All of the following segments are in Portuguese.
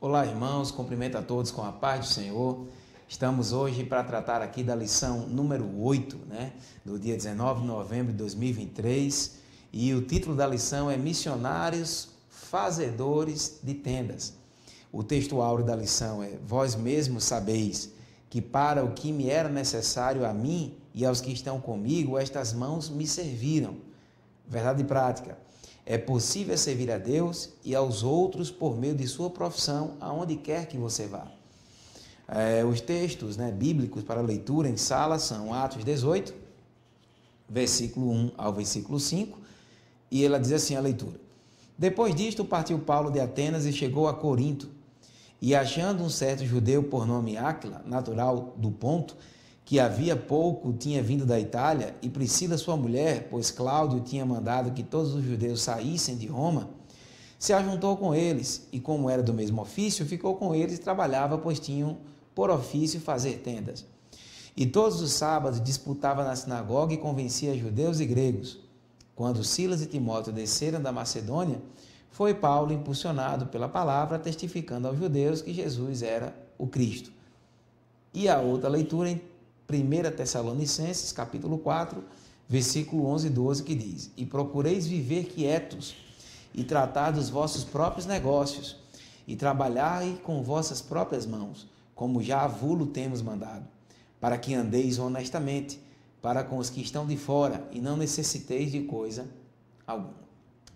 Olá, irmãos, cumprimento a todos com a paz do Senhor. Estamos hoje para tratar aqui da lição número 8, do dia 19 de novembro de 2023, e o título da lição é Missionários Fazedores de Tendas. O texto áureo da lição é: Vós mesmos sabeis que para o que me era necessário a mim e aos que estão comigo, estas mãos me serviram. Verdade prática. É possível servir a Deus e aos outros por meio de sua profissão, aonde quer que você vá. Os textos bíblicos para leitura em sala são Atos 18, versículo 1 ao versículo 5, e ela diz assim a leitura: Depois disto partiu Paulo de Atenas e chegou a Corinto, e achando um certo judeu por nome Áquila, natural do Ponto, que havia pouco tinha vindo da Itália, e Priscila sua mulher, pois Cláudio tinha mandado que todos os judeus saíssem de Roma, se ajuntou com eles, e como era do mesmo ofício, ficou com eles e trabalhava, pois tinham por ofício fazer tendas. E todos os sábados disputava na sinagoga e convencia judeus e gregos. Quando Silas e Timóteo desceram da Macedônia, foi Paulo impulsionado pela palavra, testificando aos judeus que Jesus era o Cristo. E a outra leitura em 1 Tessalonicenses, capítulo 4, versículo 11 e 12, que diz: E procureis viver quietos, e tratar dos vossos próprios negócios, e trabalhai com vossas próprias mãos, como já a vulo temos mandado, para que andeis honestamente, para com os que estão de fora, e não necessiteis de coisa alguma.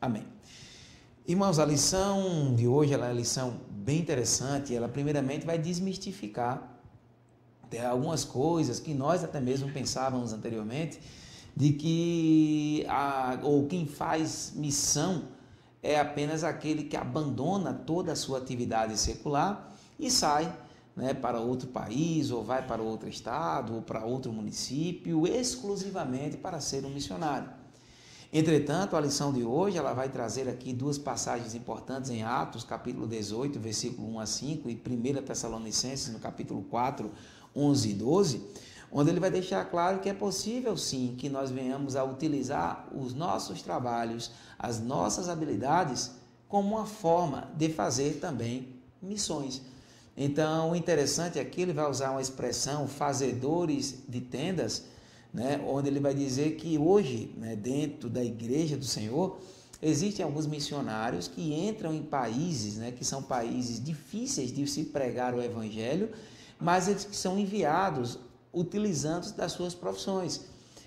Amém. Irmãos, a lição de hoje ela é uma lição bem interessante. Ela primeiramente vai desmistificar algumas coisas que nós até mesmo pensávamos anteriormente, de que quem faz missão é apenas aquele que abandona toda a sua atividade secular e sai para outro país, ou vai para outro estado, ou para outro município, exclusivamente para ser um missionário. Entretanto, a lição de hoje ela vai trazer aqui duas passagens importantes em Atos, capítulo 18, versículo 1 a 5, e 1 Tessalonicenses, no capítulo 4, 11 e 12, onde ele vai deixar claro que é possível sim que nós venhamos a utilizar os nossos trabalhos, as nossas habilidades, como uma forma de fazer também missões. Então, o interessante aqui, ele vai usar uma expressão, fazedores de tendas, onde ele vai dizer que hoje, dentro da igreja do Senhor, existem alguns missionários que entram em países, que são países difíceis de se pregar o evangelho, mas eles que são enviados utilizando das suas profissões.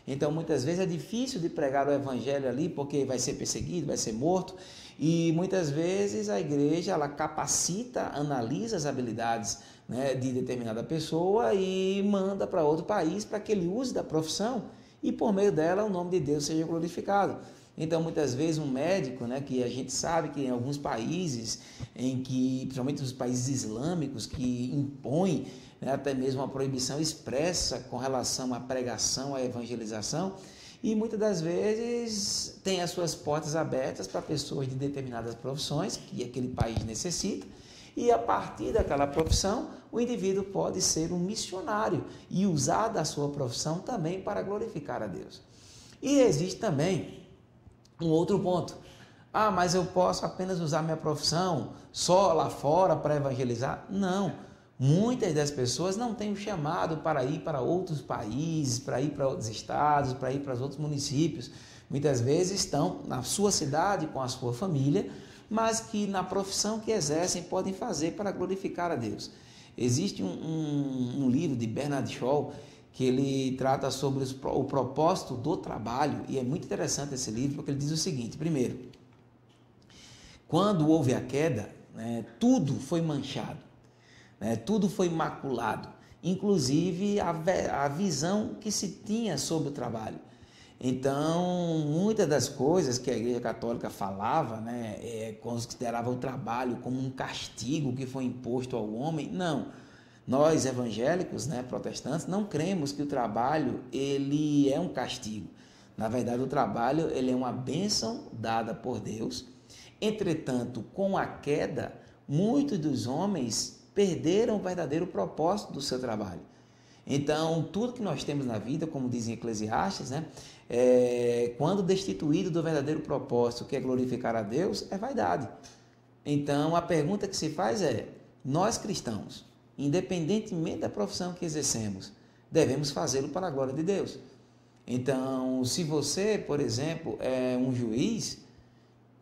Então, muitas vezes é difícil de pregar o evangelho ali, porque vai ser perseguido, vai ser morto, e muitas vezes a igreja ela capacita, analisa as habilidades de determinada pessoa e manda para outro país para que ele use da profissão e por meio dela o nome de Deus seja glorificado. Então, muitas vezes um médico, que a gente sabe que em alguns países, principalmente os países islâmicos, que impõem até mesmo uma proibição expressa com relação à pregação, à evangelização, e muitas das vezes tem as suas portas abertas para pessoas de determinadas profissões que aquele país necessita, e a partir daquela profissão, o indivíduo pode ser um missionário e usar da sua profissão também para glorificar a Deus. E existe também um outro ponto. Mas eu posso apenas usar minha profissão só lá fora para evangelizar? Não. Muitas das pessoas não têm o chamado para ir para outros países, para ir para outros estados, para ir para os outros municípios. Muitas vezes estão na sua cidade com a sua família, mas que na profissão que exercem podem fazer para glorificar a Deus. Existe um livro de Bernard Shaw que ele trata sobre o propósito do trabalho, e é muito interessante esse livro, porque ele diz o seguinte: primeiro, quando houve a queda, tudo foi manchado, tudo foi maculado, inclusive a visão que se tinha sobre o trabalho. Então, muitas das coisas que a Igreja Católica falava, considerava o trabalho como um castigo que foi imposto ao homem. Não. Nós, evangélicos, protestantes, não cremos que o trabalho ele é um castigo. Na verdade, o trabalho ele é uma bênção dada por Deus. Entretanto, com a queda, muitos dos homens perderam o verdadeiro propósito do seu trabalho. Então, tudo que nós temos na vida, como dizem Eclesiastes, quando destituído do verdadeiro propósito, que é glorificar a Deus, é vaidade. Então, a pergunta que se faz é: nós cristãos, independentemente da profissão que exercemos, devemos fazê-lo para a glória de Deus. Então, se você, por exemplo, é um juiz,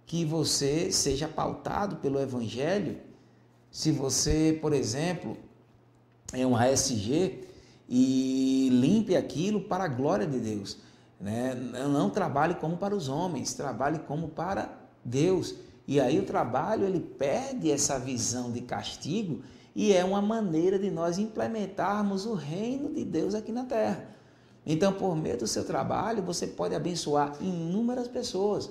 que você seja pautado pelo Evangelho. Se você, por exemplo, é um ASG, e limpe aquilo para a glória de Deus, né? Não trabalhe como para os homens, trabalhe como para Deus. E aí o trabalho, ele perde essa visão de castigo e é uma maneira de nós implementarmos o reino de Deus aqui na terra. Então, por meio do seu trabalho, você pode abençoar inúmeras pessoas.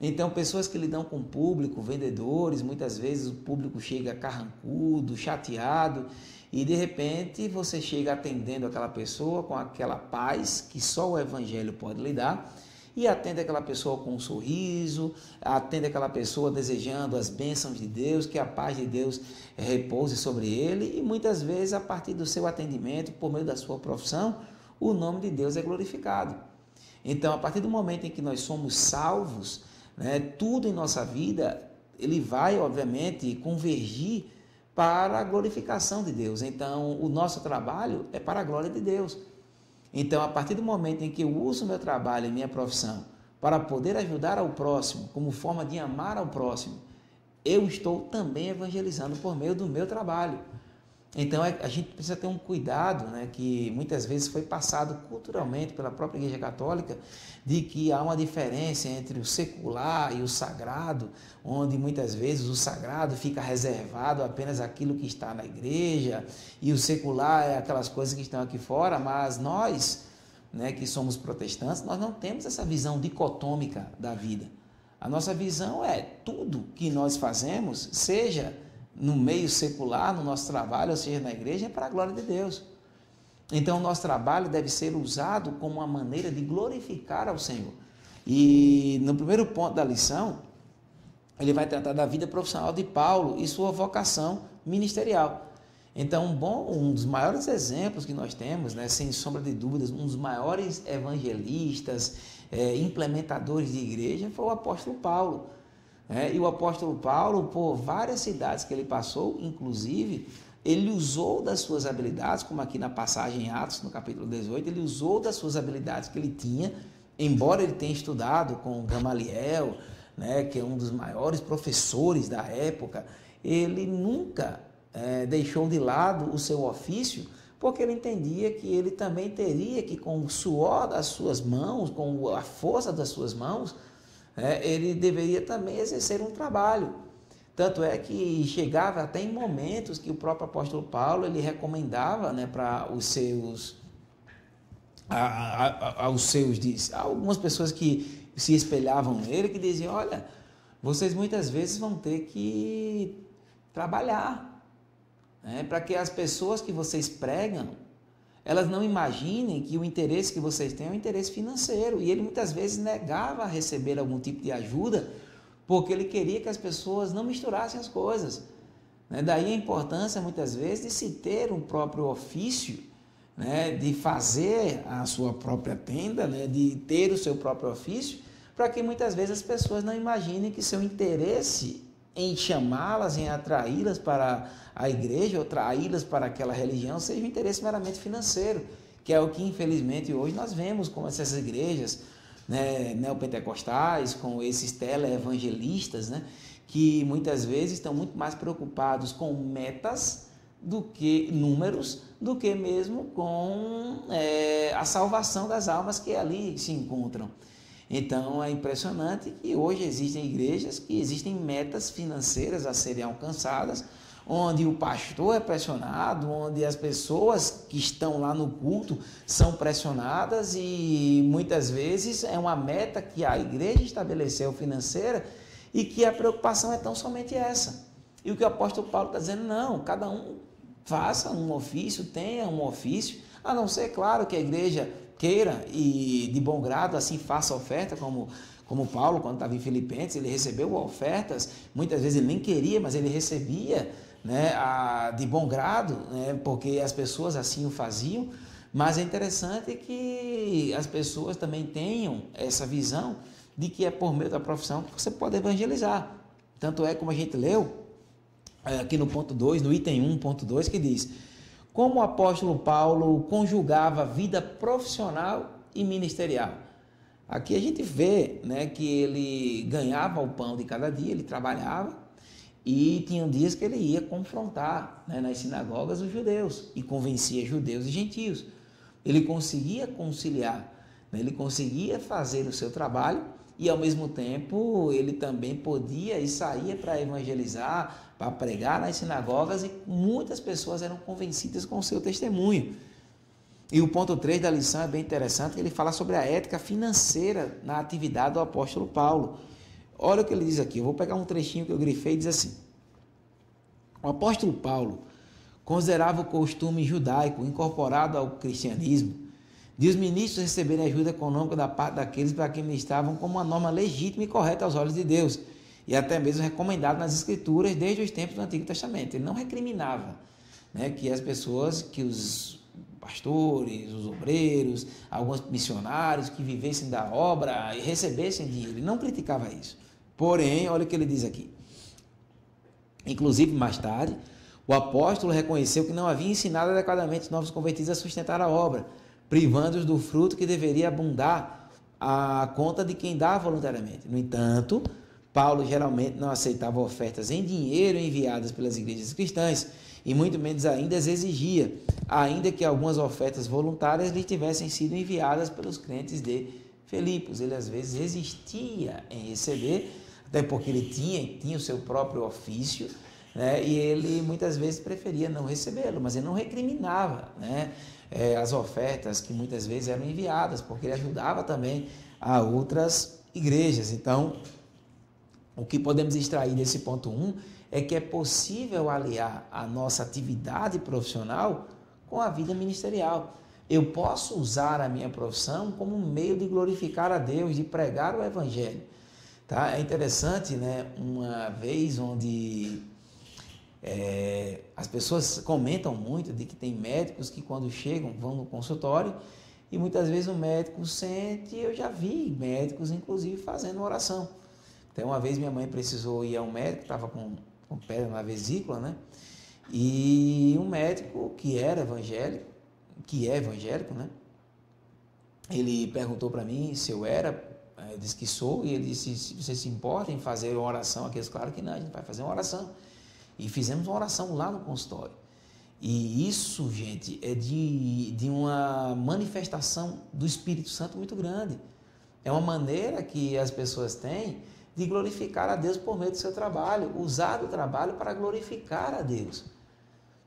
Então, pessoas que lidam com o público, vendedores, muitas vezes o público chega carrancudo, chateado, e de repente você chega atendendo aquela pessoa com aquela paz que só o Evangelho pode lhe dar, e atende aquela pessoa com um sorriso, atende aquela pessoa desejando as bênçãos de Deus, que a paz de Deus repouse sobre ele, e muitas vezes a partir do seu atendimento, por meio da sua profissão, o nome de Deus é glorificado. Então, a partir do momento em que nós somos salvos, né, tudo em nossa vida, ele vai, obviamente, convergir para a glorificação de Deus. Então, o nosso trabalho é para a glória de Deus. Então, a partir do momento em que eu uso o meu trabalho e minha profissão para poder ajudar ao próximo, como forma de amar ao próximo, eu estou também evangelizando por meio do meu trabalho. Então, a gente precisa ter um cuidado, né, que muitas vezes foi passado culturalmente pela própria Igreja Católica, de que há uma diferença entre o secular e o sagrado, onde muitas vezes o sagrado fica reservado apenas àquilo que está na igreja, e o secular é aquelas coisas que estão aqui fora, mas nós, né, que somos protestantes, nós não temos essa visão dicotômica da vida. A nossa visão é tudo que nós fazemos, seja no meio secular, no nosso trabalho, ou seja, na igreja, é para a glória de Deus. Então, o nosso trabalho deve ser usado como uma maneira de glorificar ao Senhor. E no primeiro ponto da lição, ele vai tratar da vida profissional de Paulo e sua vocação ministerial. Então, um dos maiores exemplos que nós temos, né, sem sombra de dúvidas, um dos maiores evangelistas, implementadores de igreja, foi o apóstolo Paulo. E o apóstolo Paulo, por várias cidades que ele passou, inclusive, ele usou das suas habilidades, como aqui na passagem em Atos, no capítulo 18, ele usou das suas habilidades que ele tinha, embora ele tenha estudado com Gamaliel, né, que é um dos maiores professores da época, ele nunca deixou de lado o seu ofício, porque ele entendia que ele também teria que, com o suor das suas mãos, com a força das suas mãos, ele deveria também exercer um trabalho. Tanto é que chegava até em momentos que o próprio apóstolo Paulo ele recomendava, né, para os seus, algumas pessoas que se espelhavam nele, que diziam: olha, vocês muitas vezes vão ter que trabalhar, né, para que as pessoas que vocês pregam, elas não imaginem que o interesse que vocês têm é um interesse financeiro. E ele muitas vezes negava a receber algum tipo de ajuda, porque ele queria que as pessoas não misturassem as coisas. Daí a importância, muitas vezes, de se ter um próprio ofício, né, de fazer a sua própria tenda, né, de ter o seu próprio ofício, para que muitas vezes as pessoas não imaginem que seu interesse em chamá-las, em atraí-las para a igreja ou atraí-las para aquela religião seja um interesse meramente financeiro, que é o que infelizmente hoje nós vemos com essas igrejas, né, neopentecostais, com esses teleevangelistas, né, que muitas vezes estão muito mais preocupados com metas do que números, do que mesmo com a salvação das almas que ali se encontram. Então, é impressionante que hoje existem igrejas que existem metas financeiras a serem alcançadas, onde o pastor é pressionado, onde as pessoas que estão lá no culto são pressionadas, e muitas vezes é uma meta que a igreja estabeleceu financeira e que a preocupação é tão somente essa. E o que o apóstolo Paulo está dizendo: não, cada um faça um ofício, tenha um ofício, a não ser, claro, que a igreja queira e de bom grado assim faça oferta, como Paulo, quando estava em Filipenses, ele recebeu ofertas, muitas vezes ele nem queria, mas ele recebia, né, de bom grado, né, porque as pessoas assim o faziam. Mas é interessante que as pessoas também tenham essa visão de que é por meio da profissão que você pode evangelizar. Tanto é, como a gente leu aqui no ponto 2, no item 1.2, que diz: como o apóstolo Paulo conjugava vida profissional e ministerial. Aqui a gente vê, né, que ele ganhava o pão de cada dia, ele trabalhava, e tinha dias que ele ia confrontar, né, nas sinagogas os judeus e convencia judeus e gentios. Ele conseguia conciliar, né, ele conseguia fazer o seu trabalho e ao mesmo tempo ele também podia e saía para evangelizar, para pregar nas sinagogas, e muitas pessoas eram convencidas com o seu testemunho. E o ponto 3 da lição é bem interessante, que ele fala sobre a ética financeira na atividade do apóstolo Paulo. Olha o que ele diz aqui, eu vou pegar um trechinho que eu grifei e diz assim: o apóstolo Paulo considerava o costume judaico incorporado ao cristianismo de os ministros receberem ajuda econômica da parte daqueles para quem ministravam como uma norma legítima e correta aos olhos de Deus, e até mesmo recomendado nas Escrituras desde os tempos do Antigo Testamento. Ele não recriminava, né, que as pessoas, que os pastores, os obreiros, alguns missionários que vivessem da obra e recebessem dinheiro. Ele não criticava isso. Porém, olha o que ele diz aqui. Inclusive, mais tarde, o apóstolo reconheceu que não havia ensinado adequadamente os novos convertidos a sustentar a obra, privando-os do fruto que deveria abundar à conta de quem dá voluntariamente. No entanto, Paulo geralmente não aceitava ofertas em dinheiro enviadas pelas igrejas cristãs, e muito menos ainda as exigia, ainda que algumas ofertas voluntárias lhe tivessem sido enviadas pelos crentes de Filipos. Ele às vezes resistia em receber, até porque ele tinha o seu próprio ofício, né? E ele muitas vezes preferia não recebê-lo, mas ele não recriminava, né, as ofertas que muitas vezes eram enviadas, porque ele ajudava também a outras igrejas. Então, o que podemos extrair desse ponto 1 é que é possível aliar a nossa atividade profissional com a vida ministerial. Eu posso usar a minha profissão como um meio de glorificar a Deus, de pregar o Evangelho. Tá? É interessante, né? Uma vez onde as pessoas comentam muito de que tem médicos que quando chegam, vão no consultório, e muitas vezes o médico sente, eu já vi médicos inclusive fazendo oração. Então uma vez minha mãe precisou ir a um médico, estava com pedra na vesícula, né? E um médico que é evangélico, né? Ele perguntou para mim se eu era, eu disse que sou, e ele disse: se você se importa em fazer uma oração aqui? Eu disse: claro que não, a gente vai fazer uma oração. E fizemos uma oração lá no consultório. E isso, gente, é de uma manifestação do Espírito Santo muito grande. É uma maneira que as pessoas têm de glorificar a Deus por meio do seu trabalho, usar o trabalho para glorificar a Deus.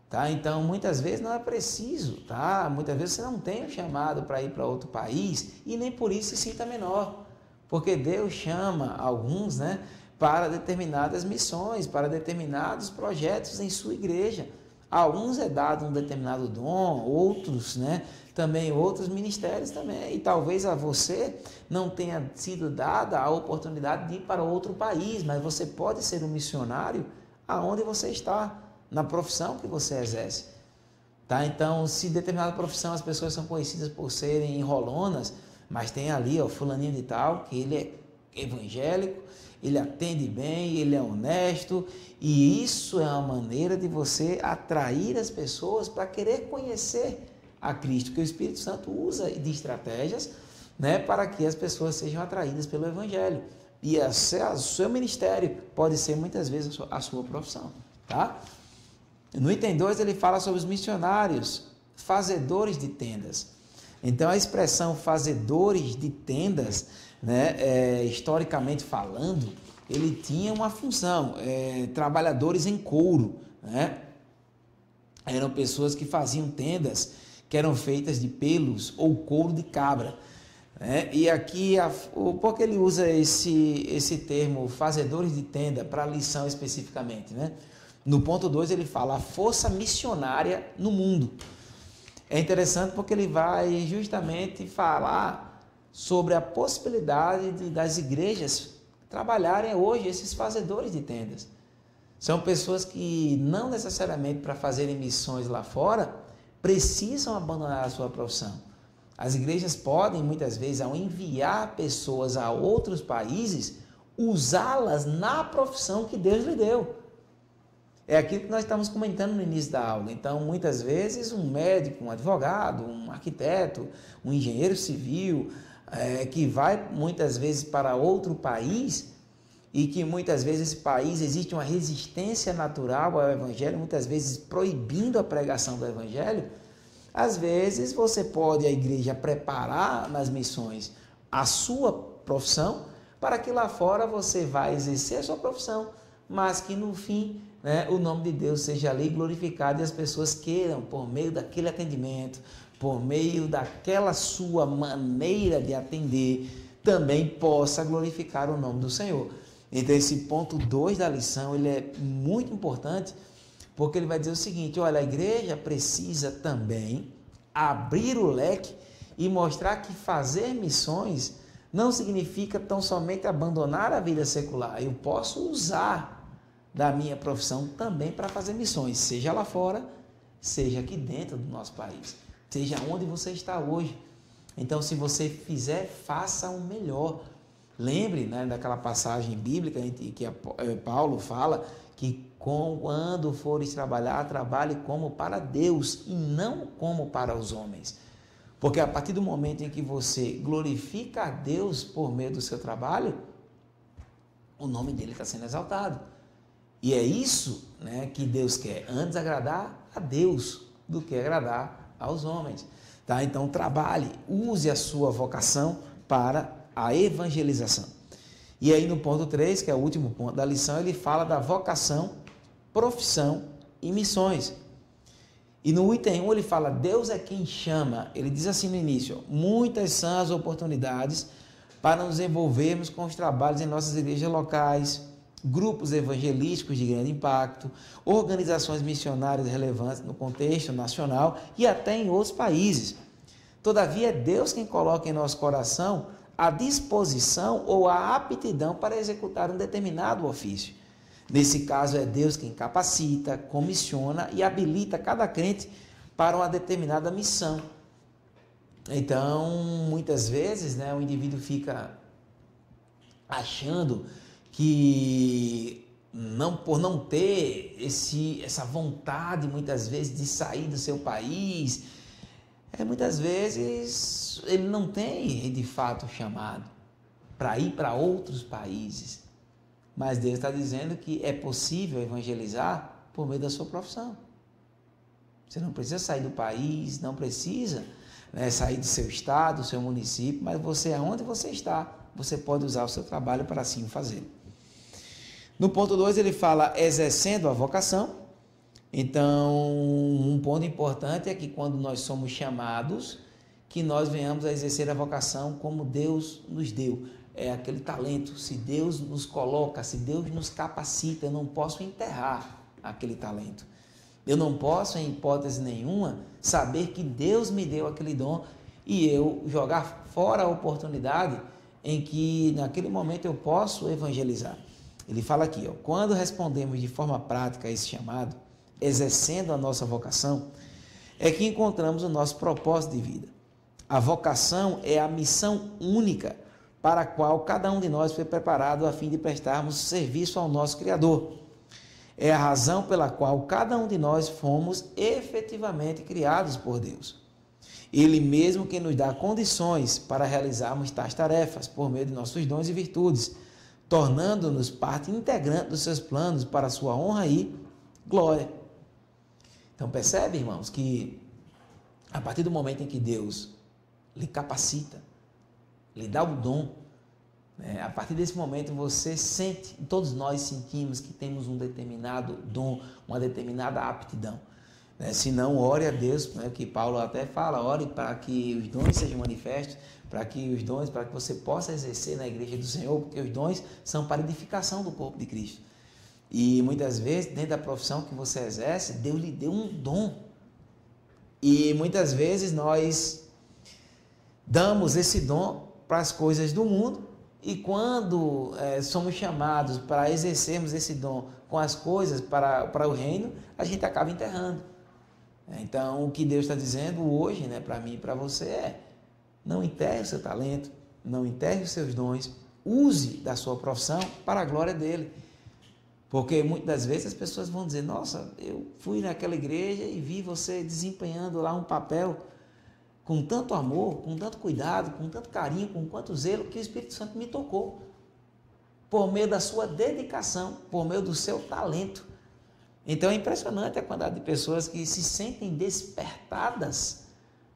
Tá? Então, muitas vezes não é preciso, tá? Muitas vezes você não tem um chamado para ir para outro país e nem por isso se sinta menor, porque Deus chama alguns, né, para determinadas missões, para determinados projetos em sua igreja. A uns é dado um determinado dom, outros, né, também outros ministérios também. E talvez a você não tenha sido dada a oportunidade de ir para outro país, mas você pode ser um missionário aonde você está, na profissão que você exerce. Tá? Então, se determinada profissão as pessoas são conhecidas por serem enrolonas, mas tem ali, ó, fulaninho de tal, que ele é evangélico, ele atende bem, ele é honesto, e isso é uma maneira de você atrair as pessoas para querer conhecer a Cristo, que o Espírito Santo usa de estratégias, né, para que as pessoas sejam atraídas pelo Evangelho. E o seu ministério pode ser muitas vezes a sua profissão. Tá? No item 2 ele fala sobre os missionários, fazedores de tendas. Então a expressão fazedores de tendas, né, historicamente falando, ele tinha uma função, trabalhadores em couro, né? Eram pessoas que faziam tendas que eram feitas de pelos ou couro de cabra. Né? E aqui, por que ele usa esse termo fazedores de tenda para a lição especificamente, né? No ponto 2 ele fala a força missionária no mundo. É interessante porque ele vai justamente falar sobre a possibilidade das igrejas trabalharem hoje esses fazedores de tendas. São pessoas que não necessariamente para fazerem missões lá fora precisam abandonar a sua profissão. As igrejas podem muitas vezes, ao enviar pessoas a outros países, usá-las na profissão que Deus lhe deu. É aquilo que nós estamos comentando no início da aula. Então, muitas vezes, um médico, um advogado, um arquiteto, um engenheiro civil, que vai muitas vezes para outro país e que muitas vezes esse país existe uma resistência natural ao evangelho, muitas vezes proibindo a pregação do evangelho. Às vezes você pode, a igreja, preparar nas missões a sua profissão para que lá fora você vá exercer a sua profissão, mas que no fim, né, o nome de Deus seja ali glorificado e as pessoas queiram, por meio daquele atendimento, por meio daquela sua maneira de atender, também possa glorificar o nome do Senhor. Então esse ponto 2 da lição, ele é muito importante, porque ele vai dizer o seguinte: olha, a igreja precisa também abrir o leque e mostrar que fazer missões não significa tão somente abandonar a vida secular. Eu posso usar da minha profissão também para fazer missões, seja lá fora, seja aqui dentro do nosso país, seja onde você está hoje. Então, se você fizer, faça o melhor. Lembre, né, daquela passagem bíblica que Paulo fala que quando fores trabalhar, trabalhe como para Deus e não como para os homens. Porque a partir do momento em que você glorifica a Deus por meio do seu trabalho, o nome dele está sendo exaltado. E é isso, né, que Deus quer, antes agradar a Deus do que agradar aos homens. Tá? Então trabalhe, use a sua vocação para a evangelização. E aí no ponto 3, que é o último ponto da lição, ele fala da vocação, profissão e missões. E no item 1 ele fala: Deus é quem chama. Ele diz assim no início: muitas são as oportunidades para nos envolvermos com os trabalhos em nossas igrejas locais, grupos evangelísticos de grande impacto, organizações missionárias relevantes no contexto nacional e até em outros países. Todavia, é Deus quem coloca em nosso coração a disposição ou a aptidão para executar um determinado ofício. Nesse caso, é Deus quem capacita, comissiona e habilita cada crente para uma determinada missão. Então, muitas vezes, né, o indivíduo fica achando que por não ter essa vontade, muitas vezes, de sair do seu país, muitas vezes ele não tem, de fato, chamado para ir para outros países. Mas Deus está dizendo que é possível evangelizar por meio da sua profissão. Você não precisa sair do país, não precisa, né, sair do seu estado, do seu município, mas você, aonde você está, você pode usar o seu trabalho para assim fazer. No ponto 2 ele fala exercendo a vocação. Então, um ponto importante é que quando nós somos chamados, que nós venhamos a exercer a vocação como Deus nos deu. É aquele talento. Se Deus nos coloca, se Deus nos capacita, eu não posso enterrar aquele talento. Eu não posso, em hipótese nenhuma, saber que Deus me deu aquele dom e eu jogar fora a oportunidade em que naquele momento eu posso evangelizar. Ele fala aqui, quando respondemos de forma prática a esse chamado, exercendo a nossa vocação, é que encontramos o nosso propósito de vida. A vocação é a missão única para a qual cada um de nós foi preparado a fim de prestarmos serviço ao nosso Criador. É a razão pela qual cada um de nós fomos efetivamente criados por Deus. Ele mesmo que nos dá condições para realizarmos tais tarefas por meio de nossos dons e virtudes, tornando-nos parte integrante dos seus planos para a sua honra e glória. Então percebe, irmãos, que a partir do momento em que Deus lhe capacita, lhe dá o dom, a partir desse momento você sente, todos nós sentimos que temos um determinado dom, uma determinada aptidão. Se não, ore a Deus, que Paulo até fala, ore para que os dons sejam manifestos, para que você possa exercer na igreja do Senhor, porque os dons são para edificação do corpo de Cristo. E muitas vezes, dentro da profissão que você exerce, Deus lhe deu um dom. E muitas vezes nós damos esse dom para as coisas do mundo, e quando somos chamados para exercermos esse dom com as coisas para o reino, a gente acaba enterrando. Então, o que Deus está dizendo hoje, para mim e para você não enterre o seu talento, não enterre os seus dons, use da sua profissão para a glória dele. Porque muitas das vezes as pessoas vão dizer, nossa, eu fui naquela igreja e vi você desempenhando lá um papel com tanto amor, com tanto cuidado, com tanto carinho, com quanto zelo, que o Espírito Santo me tocou. Por meio da sua dedicação, por meio do seu talento. Então é impressionante a quantidade de pessoas que se sentem despertadas,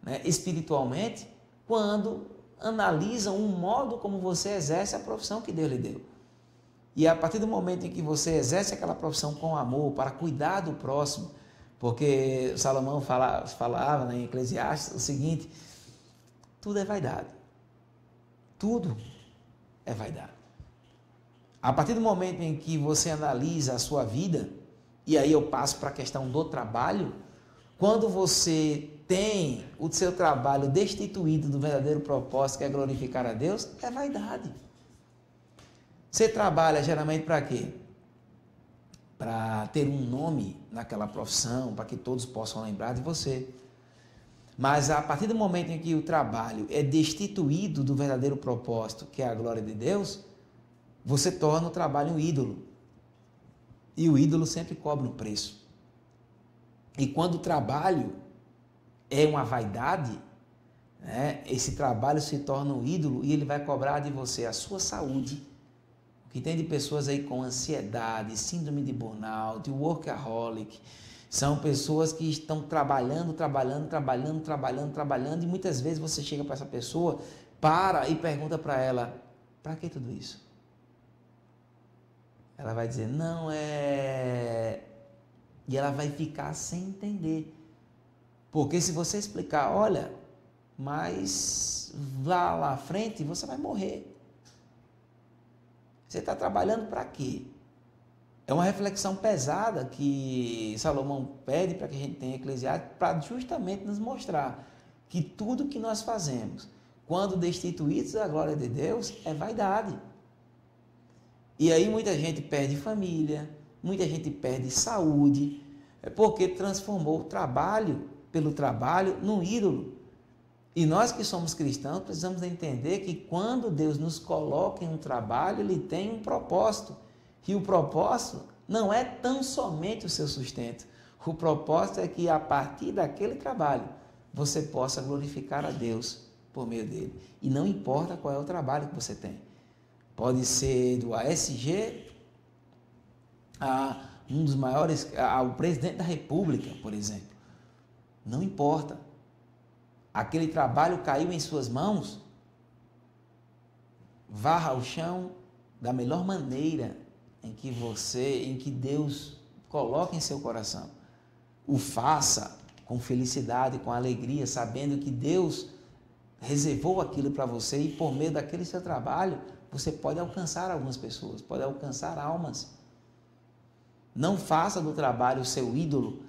né, espiritualmente, quando analisam o modo como você exerce a profissão que Deus lhe deu. E a partir do momento em que você exerce aquela profissão com amor, para cuidar do próximo, porque Salomão falava, né, em Eclesiastes o seguinte, tudo é vaidade. Tudo é vaidade. A partir do momento em que você analisa a sua vida, e aí eu passo para a questão do trabalho, quando você tem o seu trabalho destituído do verdadeiro propósito, que é glorificar a Deus, é vaidade. Você trabalha geralmente para quê? Para ter um nome naquela profissão, para que todos possam lembrar de você. Mas a partir do momento em que o trabalho é destituído do verdadeiro propósito, que é a glória de Deus, você torna o trabalho um ídolo. E o ídolo sempre cobra um preço. E quando o trabalho é uma vaidade, né, esse trabalho se torna um ídolo e ele vai cobrar de você a sua saúde. O que tem de pessoas aí com ansiedade, síndrome de burnout, workaholic, são pessoas que estão trabalhando, e muitas vezes você chega para essa pessoa, para e pergunta para ela, para que tudo isso? Ela vai dizer, não é... E ela vai ficar sem entender. Porque se você explicar, olha, mas lá à frente você vai morrer. Você está trabalhando para quê? É uma reflexão pesada que Salomão pede para que a gente tenha Eclesiastes, para justamente nos mostrar que tudo que nós fazemos, quando destituídos da glória de Deus, é vaidade. E aí muita gente perde família, muita gente perde saúde, porque transformou o trabalho pelo trabalho num ídolo. E nós que somos cristãos precisamos entender que quando Deus nos coloca em um trabalho, Ele tem um propósito. E o propósito não é tão somente o seu sustento. O propósito é que a partir daquele trabalho você possa glorificar a Deus por meio dele. E não importa qual é o trabalho que você tem. Pode ser do ASG a um dos maiores, ao presidente da República, por exemplo. Não importa. Aquele trabalho caiu em suas mãos, varra o chão da melhor maneira em que Deus coloca em seu coração. O faça com felicidade, com alegria, sabendo que Deus reservou aquilo para você e por meio daquele seu trabalho, você pode alcançar algumas pessoas, pode alcançar almas. Não faça do trabalho o seu ídolo,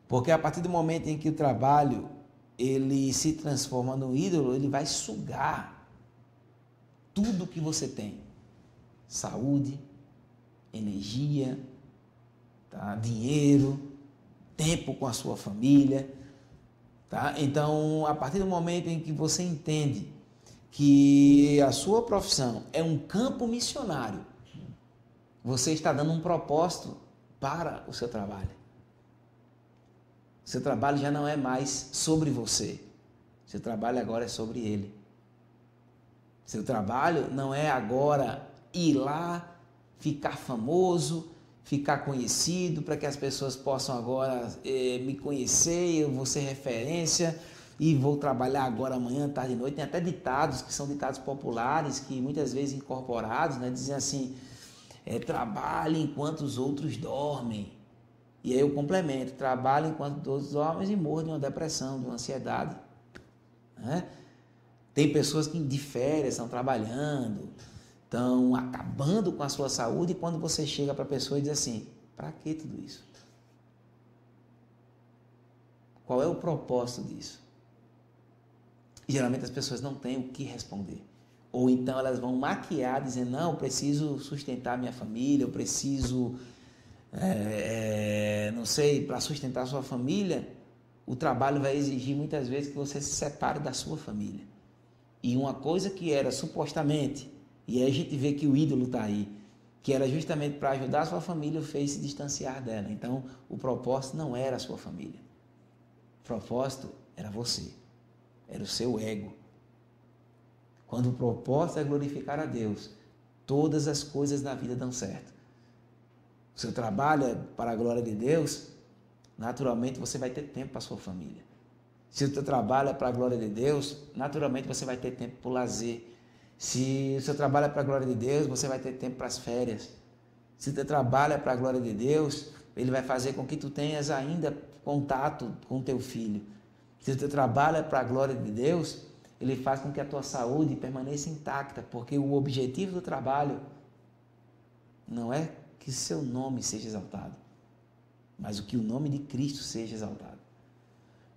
porque a partir do momento em que o trabalho ele se transforma no ídolo, ele vai sugar tudo que você tem. Saúde, energia, tá? Dinheiro, tempo com a sua família. Tá? Então, a partir do momento em que você entende que a sua profissão é um campo missionário, você está dando um propósito para o seu trabalho. Seu trabalho já não é mais sobre você. Seu trabalho agora é sobre ele. Seu trabalho não é agora ir lá, ficar famoso, ficar conhecido, para que as pessoas possam agora me conhecer, eu vou ser referência e vou trabalhar agora, amanhã, tarde e noite. Tem até ditados, que são ditados populares, que muitas vezes incorporados, né, dizem assim, trabalhe enquanto os outros dormem. E aí eu complemento, trabalho enquanto todos os homens e morro de uma depressão, de uma ansiedade. Né? Tem pessoas que de férias estão trabalhando, estão acabando com a sua saúde, e quando você chega para a pessoa e diz assim, para que tudo isso? Qual é o propósito disso? E geralmente as pessoas não têm o que responder. Ou então elas vão maquiar, dizendo, não, eu preciso sustentar minha família, eu preciso... não sei, para sustentar a sua família, o trabalho vai exigir muitas vezes que você se separe da sua família. E uma coisa que era supostamente, e aí a gente vê que o ídolo está aí, que era justamente para ajudar a sua família, o fez se distanciar dela. Então, o propósito não era a sua família. O propósito era você, era o seu ego. Quando o propósito é glorificar a Deus, todas as coisas na vida dão certo. O seu trabalho é para a glória de Deus, naturalmente você vai ter tempo para a sua família. Se o seu trabalho é para a glória de Deus, naturalmente você vai ter tempo para o lazer. Se o seu trabalho é para a glória de Deus, você vai ter tempo para as férias. Se o seu trabalho é para a glória de Deus, ele vai fazer com que tu tenhas ainda contato com o teu filho. Se o teu trabalho é para a glória de Deus, ele faz com que a tua saúde permaneça intacta, porque o objetivo do trabalho não é que seu nome seja exaltado, mas o que o nome de Cristo seja exaltado.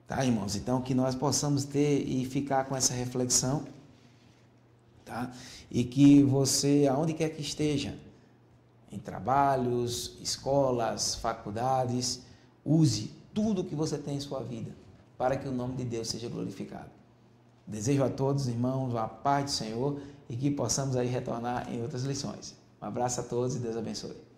Tá, irmãos? Então, que nós possamos ter e ficar com essa reflexão, tá? E que você, aonde quer que esteja, em trabalhos, escolas, faculdades, use tudo o que você tem em sua vida para que o nome de Deus seja glorificado. Desejo a todos, irmãos, a paz do Senhor e que possamos aí retornar em outras lições. Um abraço a todos e Deus abençoe.